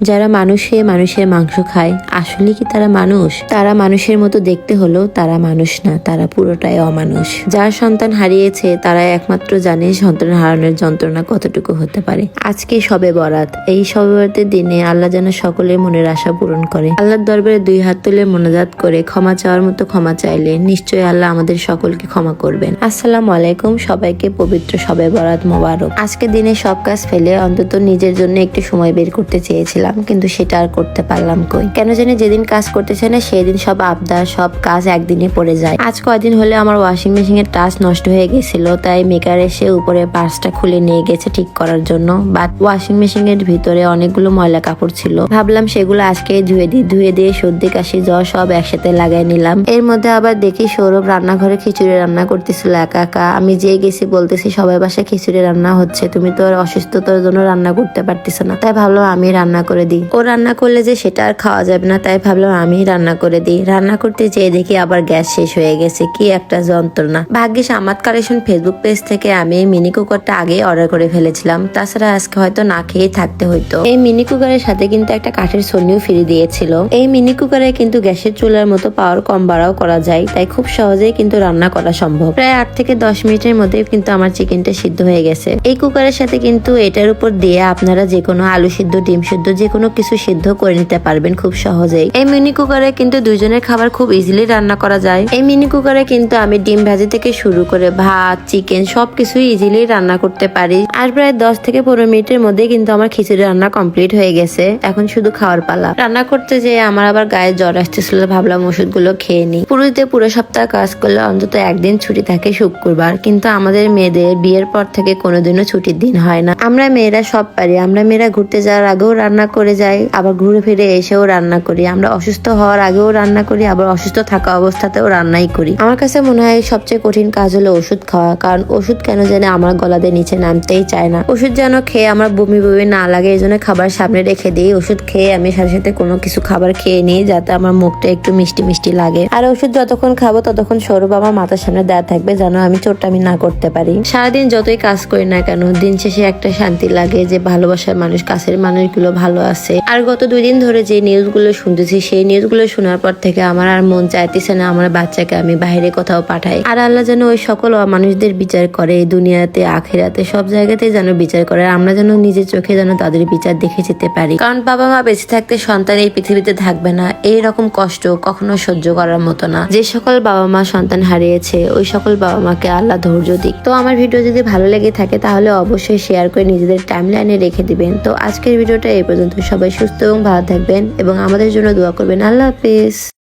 যারা মানুষে মানুষের মাংস খায় আসলে কি তারা মানুষ? তারা মানুষের মতো দেখতে হলেও তারা মানুষ না, তারা পুরোটাই অমানুষ। যার সন্তান হারিয়েছে তারা একমাত্র জানে সন্তান হারানোর যন্ত্রণা কতটুকু হতে পারে। আজকে শবে বরাত, এই শবে বরাতের দিনে আল্লাহ যেন সকলের মনের আশা পূরণ করে। আল্লাহর দরবারে দুই হাত তুলে মোনাজাত করে ক্ষমা চাওয়ার মতো ক্ষমা চাইলে নিশ্চয়ই আল্লাহ আমাদের সকলকে ক্ষমা করবেন। আসসালামু আলাইকুম, সবাইকে পবিত্র শবে বরাত মোবারক। আজকে দিনে সব কাজ ফেলে অন্তত নিজের জন্য একটু সময় বের করতে চেয়েছিলাম, কিন্তু সেটা আর করতে পারলাম কই। কেন জানি যেদিন কাজ করতে চাই না সেদিন সব আবদার সব কাজ একদিনে পড়ে যায়। আজ কয়দিন হলে আমার ওয়াশিং মেশিনের টাচ নষ্ট হয়ে গেছিল, তাই মেকার এসে উপরে পার্সটা খুলে নিয়ে গেছে ঠিক করার জন্য। বাট ওয়াশিং মেশিনের ভিতরে অনেকগুলো ময়লা কাপড় ছিল, ভাবলাম সেগুলো আজকে ধুয়ে দিয়ে সর্দি কাশি জ্বর সব একসাথে লাগাই নিলাম। এর মধ্যে আবার দেখি সৌরভ রান্নাঘরে খিচুড়ি রান্না করতেছিল একা একা। আমি যেয়ে গেছি বলতেছি সবাই বাসায় খিচুড়ি রান্না হচ্ছে, তুমি তো আর অসুস্থতার জন্য রান্না করতে পারতেছ না, তাই ভাবলাম আমি রান্না করে দিই। ও রান্না করলে যে সেটা আর খাওয়া যাবে না, তাই ভাবলাম আমি রান্না করে দিই। রান্না করতে যেয়ে দেখি আবার গ্যাস শেষ হয়ে গেছে, কি একটা যন্ত্রণা। ভাগ্যিস আমাদ কালেকশন ফেসবুক পেজ থেকে আমি এই মিনি কুকারটা আগে অর্ডার করে ফেলেছিলাম, তাছাড়া আজকে হয়তো না খেয়ে থাকতে হইতো। এই মিনি কুকারের সাথে কিন্তু একটা কাঠের ছন্নিও ফ্রি দিয়েছিল। এই মিনি কুকারে কিন্তু গ্যাসের চুলার মতো পাওয়ার কম বাড়াও করা যায়, তাই খুব সহজেই কিন্তু রান্না করা সম্ভব। প্রায় 8 থেকে 10 মিনিটের মধ্যে কিন্তু আমার চিকেনটা সিদ্ধ হয়ে গেছে। এই কুকারের সাথে কিন্তু এটার উপর দিয়ে আপনারা যে কোনো আলু সিদ্ধ ডিম সিদ্ধ যে কোনো কিছু সিদ্ধ করে নিতে পারবেন খুব সহজেই। এই মিনি কুকারে কিন্তু দুইজনের খাবার খুব ইজিলি রান্না করা যায়। এই মিনি কুকারে কিন্তু আমি ডিম ভাজি থেকে শুরু করে ভাত চিকেন সবকিছুই ইজিলি রান্না করতে পারি। আর প্রায় 10 থেকে 15 মিনিটের মধ্যে কিন্তু আমার খিচুড়ি রান্না কমপ্লিট হয়ে গেছে, এখন শুধু খাওয়ার পালা। রান্না করতে যেয়ে আমার আবার গায়ে জ্বর আসতেছিল, ভাবলাম ওষুধগুলো খেয়ে নি। পুরুষদের পুরো সপ্তাহ কাজ করলে অন্তত একদিন ছুটি থাকে শুক্রবার, কিন্তু আমাদের মেয়েদের বিয়ের পর থেকে কোনোদিনও ছুটির দিন হয় না। আমরা মেয়েরা সব পারি, আমরা মেয়েরা ঘুরতে যাওয়ার আগেও রান্না করে যাই, আবার ঘুরে ফিরে এসেও রান্না করি। আমরা অসুস্থ হওয়ার আগেও রান্না করি, আবার অসুস্থ থাকা অবস্থাতেও রান্নাই করি। আমার কাছে মনে হয় সবচেয়ে কঠিন কাজ হলো ওষুধ খাওয়া, কারণ ওষুধ কেন জানে আমার গলাতে নিচে নামতেই চায় না। ওষুধ যেন খেয়ে আমার বমি বমি না লাগে, এই জন্য খাবার সামনে রেখে দিই। ওষুধ খেয়ে আমি সাথে সাথে কোনো কিছু খাবার খেয়ে নিই যাতে আমার মুখটা একটু মিষ্টি মিষ্টি লাগে। আর ওষুধ যতক্ষণ খাবো ততক্ষণ সৌরভ আমার মাথার সামনে দেয়া থাকবে যেন আমি চোট্টামি না করতে পারি। সারাদিন যতই কাজ করি না কেন দিন শেষে একটা শান্তি লাগে যে ভালোবাসার মানুষ, কাছের মানুষগুলো ভালো আছে। আর গত 2 দিন ধরে যে নিউজগুলো শুনতেছি সেই নিউজগুলো শোনার পর থেকে আমার আর মন চাইতেছে না আমার বাচ্চাকে আমি বাইরে কোথাও পাঠাই। আর আল্লাহ যেন ওই সকল মানুষদের বিচার করে, এই দুনিয়াতে আখিরাতে সব জায়গাতে যেন বিচার করে। আমরা যেন নিজের চোখে যেন তাদের বিচার দেখে যেতে পারি, কারণ বাবা মা বেঁচে থাকতে সন্তান এই পৃথিবীতে থাকবে না। এই রকম কষ্ট কখনো সহ্য করার মতো না। যে সকল বাবা মা সন্তান হারিয়েছে ওই সকল বাবা মাকে আল্লাহ ধৈর্য দিক। তো আমার ভিডিও যদি ভালো লেগে থাকে তাহলে অবশ্যই শেয়ার করে নিজেদের টাইমলাইনে রেখে দিবেন। তো আজকের ভিডিওটা এই পর্যন্ত। সবাই সুস্থ এবং ভালো থাকবেন এবং আমাদের জন্য দোয়া করবেন। আল্লাহ হাফেজ।